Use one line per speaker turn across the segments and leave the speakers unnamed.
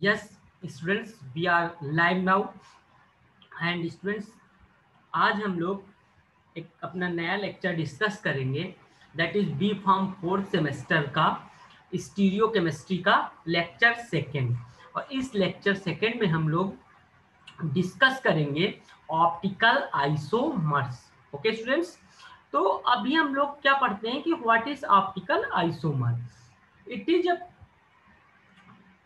Yes students, we are live now. And students, आज हम लोग एक अपना नया लेक्चर डिस्कस करेंगे, that is B Pharm fourth semester का स्टीरियो केमिस्ट्री का लेक्चर सेकेंड। और इस लेक्चर सेकेंड में हम लोग डिस्कस करेंगे ऑप्टिकल आइसोमर्स। ओके स्टूडेंट्स, तो अभी हम लोग क्या पढ़ते हैं कि what is optical isomer. It is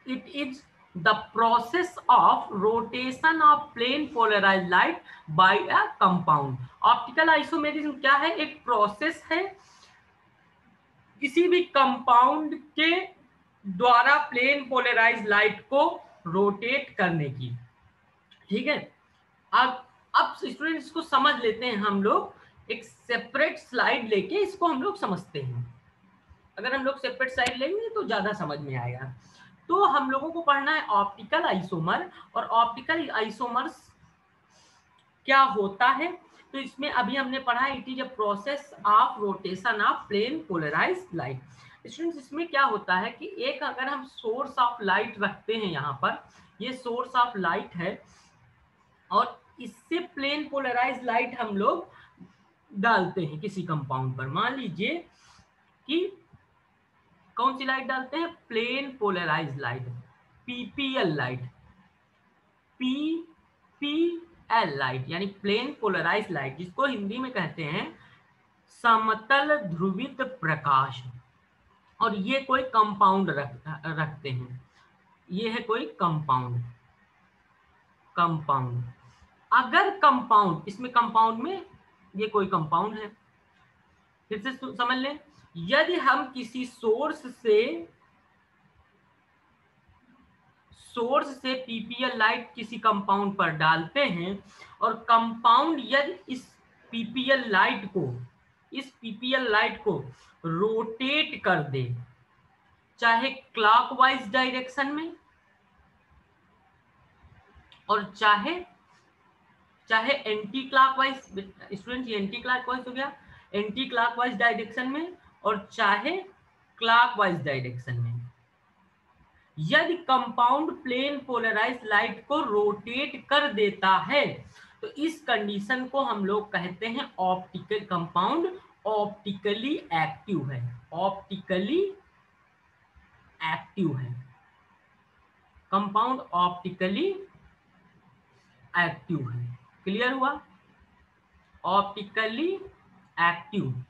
it is the process of rotation of plane polarized light by a compound। Optical isomerism क्या है? एक प्रोसेस है किसी भी कंपाउंड के द्वारा प्लेन पोलराइज लाइट को रोटेट करने की। ठीक है, अब स्टूडेंट्स को समझ लेते हैं। हम लोग एक सेपरेट स्लाइड लेके इसको हम लोग समझते हैं। अगर हम लोग सेपरेट स्लाइड लेंगे तो ज्यादा समझ में आएगा। तो हम लोगों को पढ़ना है ऑप्टिकल आइसोमर। और ऑप्टिकल आइसोमर्स क्या होता है? तो इसमें अभी हमने पढ़ा है it is a process of rotation of plane polarised light. Students, इसमें क्या होता है कि एक अगर हम सोर्स ऑफ लाइट रखते हैं, यहाँ पर ये सोर्स ऑफ लाइट है और इससे प्लेन पोलराइज्ड लाइट हम लोग डालते हैं किसी कंपाउंड पर। मान लीजिए कि कौन सी लाइट डालते हैं? Plane polarised light, PPL light, PPL light यानी प्लेन पोलराइज्ड लाइट, जिसको हिंदी में कहते हैं समतल ध्रुवित प्रकाश। और ये कोई कंपाउंड रखते हैं, ये है कोई कंपाउंड। कंपाउंड अगर कंपाउंड, इसमें कंपाउंड में ये कोई कंपाउंड है। फिर से समझ लें, यदि हम किसी सोर्स से पीपीएल लाइट किसी कंपाउंड पर डालते हैं और कंपाउंड यदि इस पीपीएल लाइट को रोटेट कर दे, चाहे क्लॉकवाइज डायरेक्शन में और चाहे एंटी क्लॉकवाइज, स्टूडेंट ये एंटी क्लॉकवाइज हो गया, एंटी क्लॉकवाइज डायरेक्शन में और चाहे क्लॉकवाइज डायरेक्शन में, यदि कंपाउंड प्लेन पोलराइज लाइट को रोटेट कर देता है तो इस कंडीशन को हम लोग कहते हैं ऑप्टिकल कंपाउंड ऑप्टिकली एक्टिव है। ऑप्टिकली एक्टिव है कंपाउंड, ऑप्टिकली एक्टिव है। क्लियर हुआ? Optically active.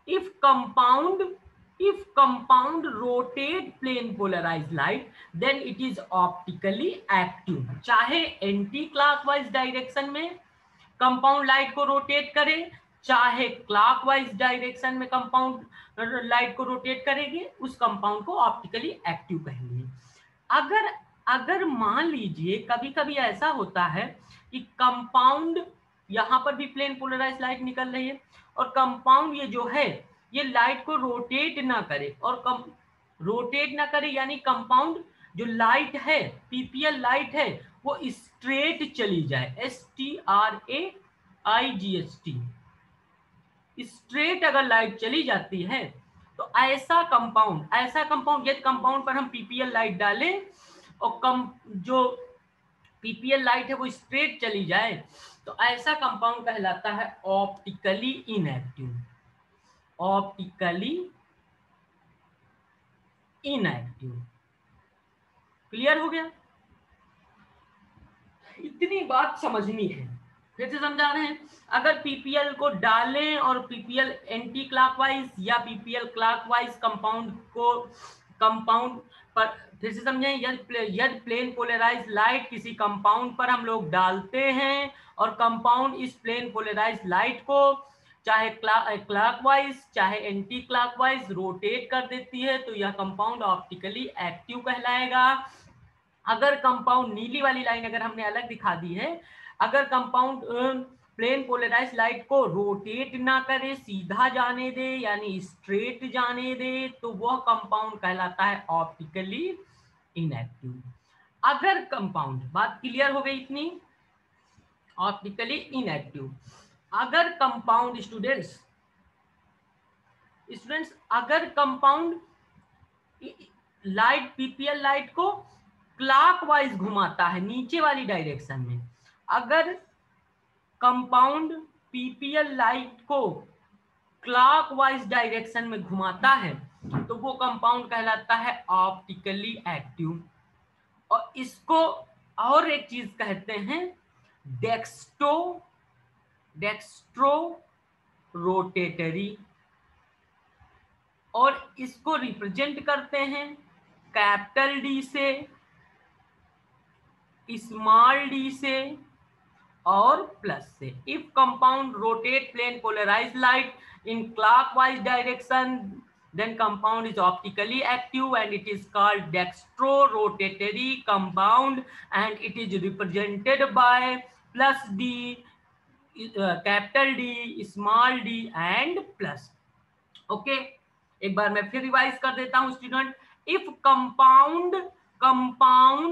if compound rotate plane polarized light then it is optically active। चाहे एंटी क्लॉकवाइज डायरेक्शन में कंपाउंड लाइट को रोटेट करे, चाहे क्लॉकवाइज डायरेक्शन में कंपाउंड लाइट को रोटेट करेगी, उस कंपाउंड को ऑप्टिकली एक्टिव कहेंगे। अगर मान लीजिए कभी कभी ऐसा होता है कि कंपाउंड, यहां पर भी प्लेन पोलराइज लाइट निकल रही है और कंपाउंड ये जो है ये लाइट को रोटेट ना करे, और रोटेट ना करे यानी कंपाउंड जो लाइट है, पीपीएल लाइट है, वो स्ट्रेट चली जाए, STRAIGHT, स्ट्रेट अगर लाइट चली जाती है तो ऐसा कंपाउंड यदि कंपाउंड पर हम पीपीएल लाइट डालें और जो पीपीएल लाइट है वो स्ट्रेट चली जाए तो ऐसा कंपाउंड कहलाता है optically inactive. Optically inactive. Clear हो गया? इतनी बात समझनी है। फिर से समझा रहे हैं, अगर पीपीएल को डालें और पीपीएल एंटी क्लॉकवाइज या पीपीएल क्लॉकवाइज कंपाउंड पर, फिर से समझें, यदि प्लेन पोलराइज लाइट किसी कंपाउंड पर हम लोग डालते हैं और कंपाउंड इस प्लेन पोलराइज लाइट को चाहे क्लॉकवाइज चाहे एंटी क्लॉकवाइज रोटेट कर देती है तो यह कंपाउंड ऑप्टिकली एक्टिव कहलाएगा। अगर कंपाउंड, नीली वाली लाइन अगर हमने अलग दिखा दी है, अगर कंपाउंड प्लेन पोलराइज लाइट को रोटेट ना करे, सीधा जाने दे यानी स्ट्रेट जाने दे, तो वह कंपाउंड कहलाता है ऑप्टिकली इनएक्टिव। अगर कंपाउंड, बात क्लियर हो गई इतनी? Optically inactive. अगर कंपाउंड स्टूडेंट्स अगर कंपाउंड लाइट, पीपीएल लाइट को क्लॉकवाइज घुमाता है नीचे वाली डायरेक्शन में, अगर कंपाउंड पीपीएल लाइट को क्लॉकवाइज डायरेक्शन में घुमाता है तो वो कंपाउंड कहलाता है ऑप्टिकली एक्टिव। और इसको और एक चीज कहते हैं डेक्स्ट्रो रोटेटरी, और इसको रिप्रेजेंट करते हैं कैपिटल डी से, स्मॉल डी से और प्लस से। If compound rotate plane polarised light in clockwise direction, then compound is optically active and it is called dextrorotatory compound, and it is represented by plus D, capital D, small d and plus. Okay, एक बार मैं फिर revise कर देता हूं student. If compound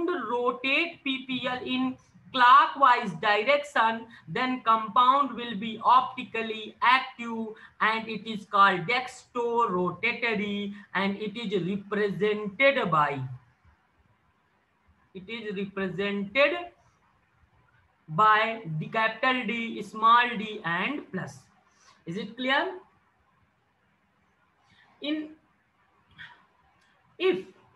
rotate PPL in clockwise direction, then compound will be optically active and it is called dextrorotatory, and it is represented by the capital D, small d and plus. Is it clear?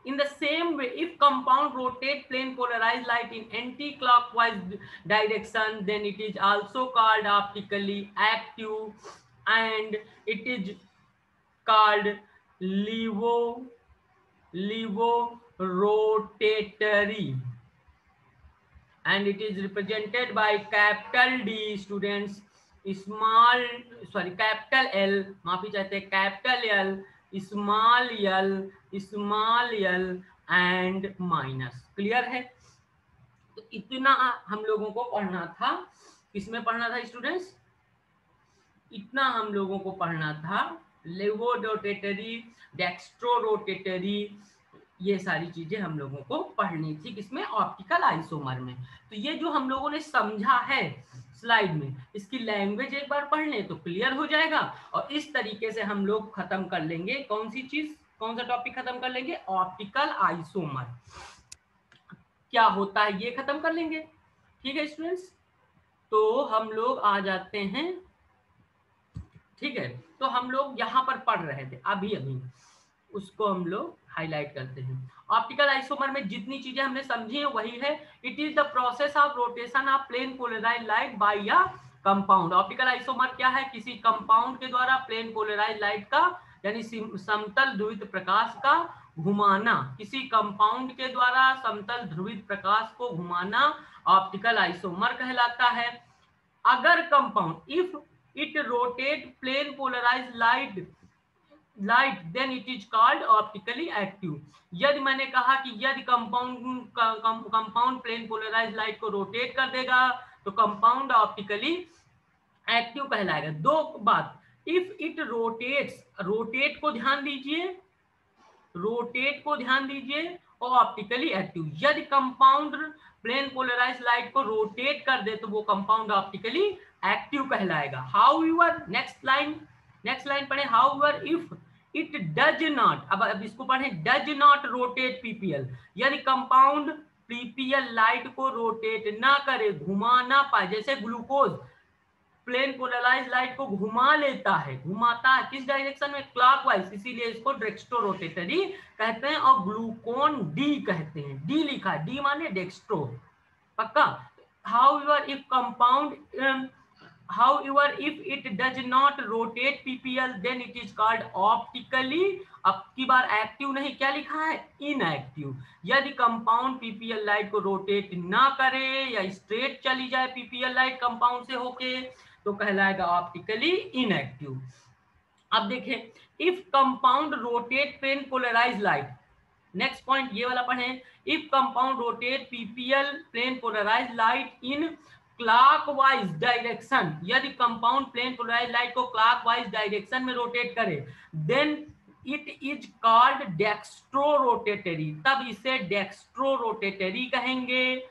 In the same way, if compound rotate plane polarized light in anti-clockwise direction, then it is also called optically active and it is called levorotatory, and it is represented by capital D students, capital L, माफी चाहते हैं, capital L, small l and minus. Clear है? तो इतना हम लोगों को पढ़ना था। किसमें पढ़ना था स्टूडेंट्स? इतना हम लोगों को पढ़ना था लेवोरोटेटरी, डेक्स्ट्रोरोटेटरी, ये सारी चीजें हम लोगों को पढ़नी थी। किसमें? ऑप्टिकल आइसोमर में। तो ये जो हम लोगों ने समझा है स्लाइड में, इसकी लैंग्वेज एक बार पढ़ लें तो क्लियर हो जाएगा। और इस तरीके से हम लोग खत्म कर लेंगे कौन सी चीज, कौन सा टॉपिक खत्म कर लेंगे? ऑप्टिकल आइसोमर क्या होता है ये खत्म कर लेंगे। ठीक है स्टूडेंट्स, तो हम लोग आ जाते हैं। ठीक है, तो हम लोग यहाँ पर पढ़ रहे थे अभी उसको हम लोग हाईलाइट करते हैं। ऑप्टिकल आइसोमर में जितनी चीजें हमने समझी है वही है। It is the process of rotation of plane polarised light by a compound. Optical isomer क्या है? किसी कंपाउंड के द्वारा प्लेन पोलराइज्ड लाइट का यानी समतल ध्रुवित प्रकाश का घुमाना, किसी कंपाउंड के द्वारा समतल ध्रुवित प्रकाश को घुमाना ऑप्टिकल आइसोमर कहलाता है। अगर compound if it rotate plane polarised light then it is called optically active। यदि मैंने कहा कि यदि कंपाउंड प्लेन पोलराइज्ड लाइट को रोटेट कर देगा तो कंपाउंड ऑप्टिकली एक्टिव कहलाएगा। दो बात, इफ इट रोटेट्स, रोटेट को ध्यान दीजिए और ऑप्टिकली एक्टिव। यदि कंपाउंड प्लेन पोलराइज्ड लाइट को रोटेट कर दे तो वो कंपाउंड ऑप्टिकली एक्टिव कहलाएगा। हाउएवर नेक्स्ट लाइन पढ़े, however if it does not, अब इसको पढ़े, डज नॉट रोटेट पीपीएल, यदि कंपाउंड पीपीएल लाइट को रोटेट ना करे, घुमा ना पाए, जैसे ग्लूकोज प्लेन पोलराइज्ड लाइट को घुमाता है किस डायरेक्शन में? क्लॉकवाइज, इसीलिए इसको डेक्स्ट्रोरोटेटरी कहते हैं और ग्लूकोन डी कहते हैं। डी लिखा है, डी माने डेक्स्ट्रो, पक्का। However, if it does not rotate PPL, then it is called optically, अब की बार एक्टिव नहीं, क्या लिखा है? इनएक्टिव। यदि कंपाउंड पीपीएल लाइट को रोटेट ना करे या स्ट्रेट चली जाए पीपीएल लाइट कंपाउंड से होके तो कहलाएगा ऑप्टिकली इनएक्टिव। अब देखें, if compound rotate plane polarised light, next point ये वाला पढ़ें, if compound rotate PPL plane polarised light in clockwise direction, यदि कंपाउंड प्लेन पोलराइज्ड लाइट को क्लॉकवाइज डायरेक्शन में रोटेट करे, then it is called dextrorotatory, तब इसे डेक्स्ट्रोरोटेटरी कहेंगे।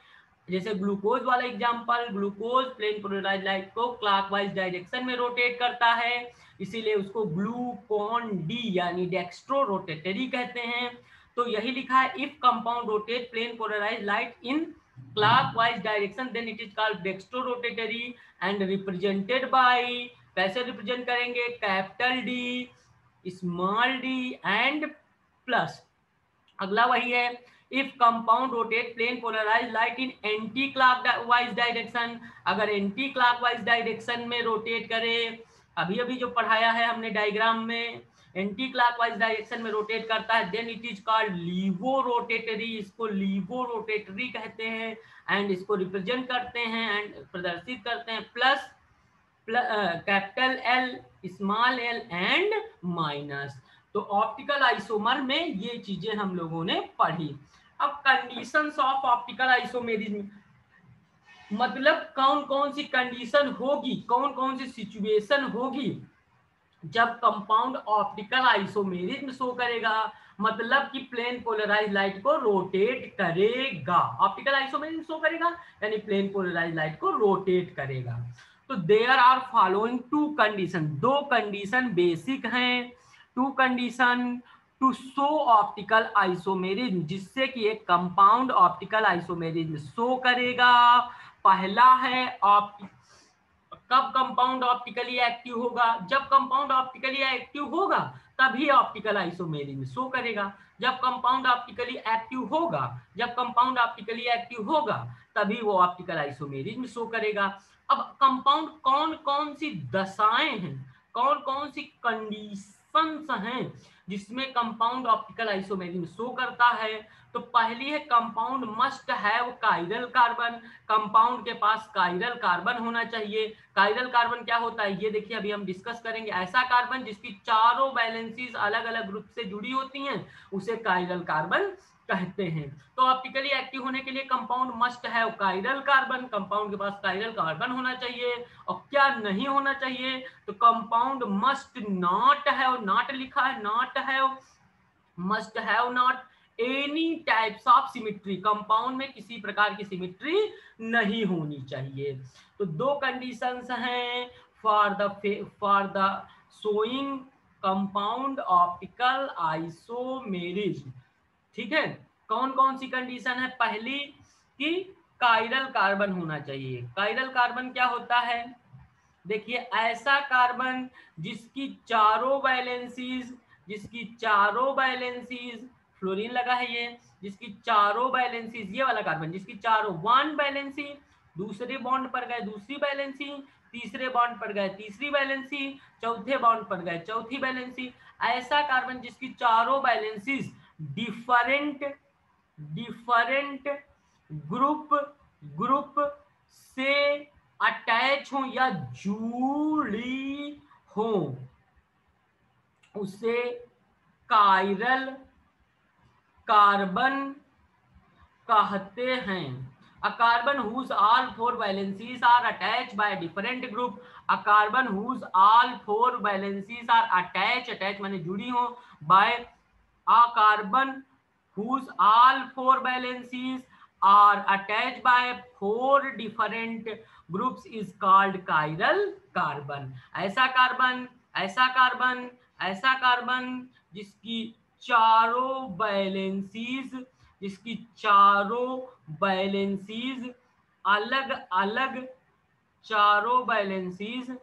जैसे ग्लूकोज वाला example, glucose plane polarised light को क्लॉकवाइज डायरेक्शन में रोटेट करता है, इसीलिए उसको ग्लूकोन डी यानी डेक्स्ट्रोरोटेटरी कहते हैं। तो यही लिखा है, if compound rotate plane polarise light in clockwise direction then it is called dextrorotatory and represented by, कैसे रिप्रेजेंट करेंगे, capital D, small d and plus. अगला वही है, if compound rotate plane polarise light in anticlockwise direction, अगर anticlockwise direction में rotate करे, अभी अभी जो पढ़ाया है हमने डायग्राम में, एंटी क्लॉकवाइज डायरेक्शन में रोटेट करता है, then it is called लीवो rotatory, इसको लीवो रोटेटरी कहते हैं, एंड इसको रिप्रेजेंट करते हैं एंड प्रदर्शित करते हैं plus capital L, small L and minus. तो ऑप्टिकल आइसोमर में ये चीजें हम लोगों ने पढ़ी। अब कंडीशंस ऑफ ऑप्टिकल आइसोमेरिज्म, मतलब कौन कौन सी कंडीशन होगी, कौन कौन सी सिचुएशन होगी जब कंपाउंड ऑप्टिकल आइसोमेरिज्म शो करेगा, मतलब कि प्लेन पोलराइज लाइट को रोटेट करेगा, ऑप्टिकल आइसोमेरिज्म शो करेगा यानी प्लेन पोलराइज लाइट को रोटेट करेगा। तो there are following two condition, दो कंडीशन बेसिक हैं, two condition to show optical isomerism, जिससे कि एक कंपाउंड ऑप्टिकल आइसोमेरिज्म शो करेगा। पहला है कब कंपाउंड ऑप्टिकली एक्टिव होगा, जब कंपाउंड ऑप्टिकली एक्टिव होगा तभी ऑप्टिकल आइसोमेरिज्म शो करेगा। जब कंपाउंड ऑप्टिकली एक्टिव होगा, जब कंपाउंड ऑप्टिकली एक्टिव होगा तभी वो ऑप्टिकल आइसोमेरिज्म शो करेगा। अब कंपाउंड कौन कौन सी दशाएं हैं, कौन कौन सी कंडीशंस हैं जिसमें कंपाउंड ऑप्टिकल आइसोमेरिज्म शो करता है। तो पहली है compound must have chiral carbon, compound के पास काइरल कार्बन होना चाहिए। काइरल कार्बन क्या होता है ये देखिए अभी हम डिस्कस करेंगे, ऐसा कार्बन जिसकी चारों वैलेंसीज अलग अलग ग्रुप से जुड़ी होती हैं उसे काइरल कार्बन कहते हैं। तो ऑप्टिकली एक्टिव होने के लिए compound must have chiral carbon, compound के पास काइरल कार्बन होना चाहिए। और क्या नहीं होना चाहिए, तो compound must not have, not लिखा है, not have, must have not any types of symmetry, compound में किसी प्रकार की सिमिट्री नहीं होनी चाहिए। तो दो कंडीशंस हैं for the showing compound optical isomerism. ठीक है, कौन कौन सी कंडीशन है, पहली कि काइरल कार्बन होना चाहिए। काइरल कार्बन क्या होता है, देखिए ऐसा कार्बन जिसकी चारों वैलेंसीज, जिसकी चारों वैलेंसीज, फ्लोरीन लगा है ये, जिसकी चारों वैलेंसीज, ये वाला कार्बन जिसकी चारों, वन वैलेंसी, दूसरे बॉन्ड पर गए दूसरी वैलेंसी, तीसरे बॉन्ड पर गए तीसरी वैलेंसी, चौथे बॉन्ड पर गए चौथी वैलेंसी, ऐसा कार्बन जिसकी चारों वैलेंसीज डिफरेंट डिफरेंट ग्रुप से अटैच हो या जुड़ी हो, उसे काइरल कार्बन कहते हैं। A carbon whose all four valencies are attached by a different group, a carbon whose all four valencies are attached माने जुड़ी हो, by a carbon whose all four valencies are attached by four different groups is called chiral carbon। ऐसा carbon, ऐसा carbon, ऐसा carbon जिसकी चारों valencies, जिसकी चारों वैलेंसीज अलग अलग, चारों वैलेंसीज,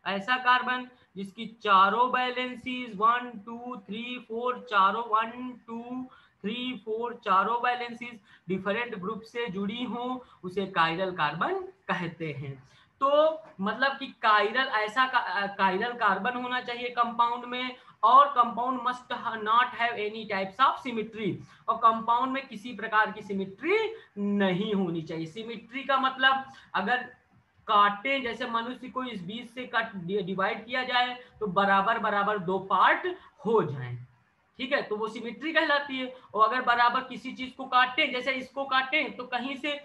ऐसा कार्बन जिसकी चारों वैलेंसीज 1 2 3 4 चारों 1 2 3 4 चारों वैलेंसीज डिफरेंट ग्रुप से जुड़ी हो उसे काइरल कार्बन कहते हैं। तो मतलब कि काइरल, ऐसा काइरल कार्बन होना चाहिए कंपाउंड में, और compound must not have any types of symmetry, और कंपाउंड में किसी प्रकार की सिमिट्री नहीं होनी चाहिए। सिमिट्री का मतलब अगर काटे, जैसे मनुष्य को इस बीच से कट डिवाइड किया जाए तो बराबर बराबर दो पार्ट हो जाएं, ठीक है, तो वो सिमिट्री कहलाती है। और अगर बराबर किसी चीज को काटे, जैसे इसको काटे तो कहीं से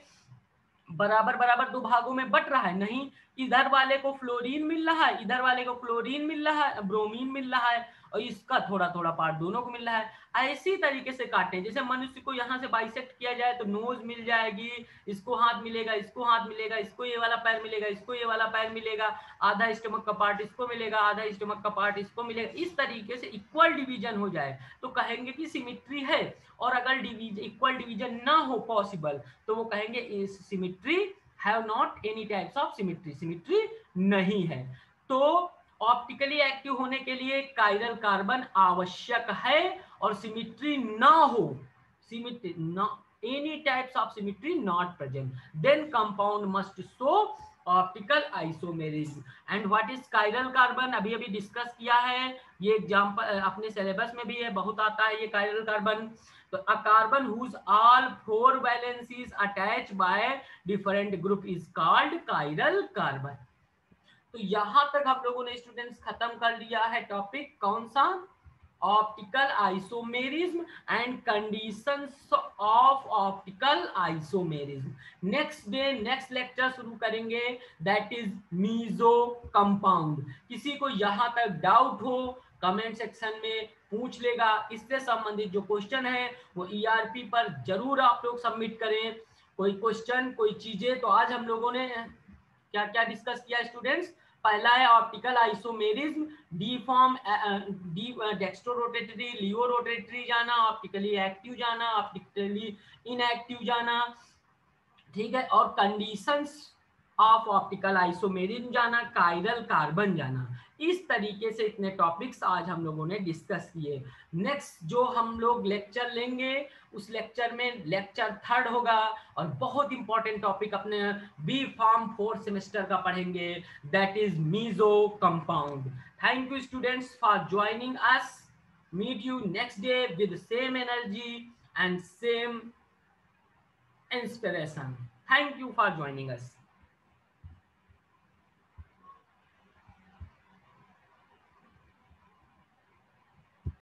बराबर बराबर दो भागों में बट रहा है, नहीं, इधर वाले को फ्लोरीन मिल रहा है, इधर वाले को क्लोरीन मिल रहा है, ब्रोमीन मिल रहा है, और इसका थोड़ा थोड़ा पार्ट दोनों को मिल रहा है। ऐसी तरीके से काटे, जैसे मनुष्य को यहाँ से बाइसेक्ट किया जाए तो नोज मिल जाएगी, इसको हाथ मिलेगा, इसको हाथ मिलेगा, इसको ये वाला पैर मिलेगा, इसको ये वाला पैर मिलेगा, आधा स्टमक का पार्ट इसको मिलेगा, आधा स्टमक का पार्ट इसको मिलेगा। इस तरीके से इक्वल डिवीजन हो जाए तो कहेंगे कि सिमिट्री है। और अगर इक्वल डिवीजन ना हो पॉसिबल तो वो कहेंगे इस symmetry have not any types of symmetry, symmetry नहीं है। तो ऑप्टिकली एक्टिव होने के लिए कायरल कार्बन आवश्यक है, और सिमिट्री ना हो, सिमिट्री ना, any types of symmetry not present, then compound must show optical isomerism. And what is chiral carbon, अभी अभी डिस्कस किया है, ये एग्जांपल अपने सिलेबस में भी है, बहुत आता है ये कायरल कार्बन। तो a carbon whose all 4 valencies attached by different group is called chiral carbon। तो यहां तक हम लोगों ने स्टूडेंट्स खत्म कर लिया है टॉपिक, कौन सा, optical isomerism and conditions of optical isomerism. Next day next lecture शुरू करेंगे, दैट इज मीजो कंपाउंड। किसी को यहां तक डाउट हो कमेंट सेक्शन में पूछ लेगा, इससे संबंधित जो क्वेश्चन है वो ईआरपी पर जरूर आप लोग सबमिट करें। कोई क्वेश्चन कोई चीजें, तो आज हम लोगों ने क्या क्या डिस्कस किया स्टूडेंट्स, पहला है optical isomerism, D form, D dextro rotatory, laevo rotatory जाना, ऑप्टिकली एक्टिव जाना, ऑप्टिकली इनएक्टिव जाना, ठीक है, और कंडीशंस ऑफ ऑप्टिकल आइसोमेरिज्म जाना, कायरल कार्बन जाना। इस तरीके से इतने टॉपिक्स आज हम लोगों ने डिस्कस किए। नेक्स्ट जो हम लोग लेक्चर लेंगे उस लेक्चर में लेक्चर 3 होगा, और बहुत इंपॉर्टेंट टॉपिक अपने बी फार्म 4th सेमेस्टर का पढ़ेंगे, that is meso compound. Thank you students for joining us, meet you next day with same energy and same inspiration. Thank you for joining us.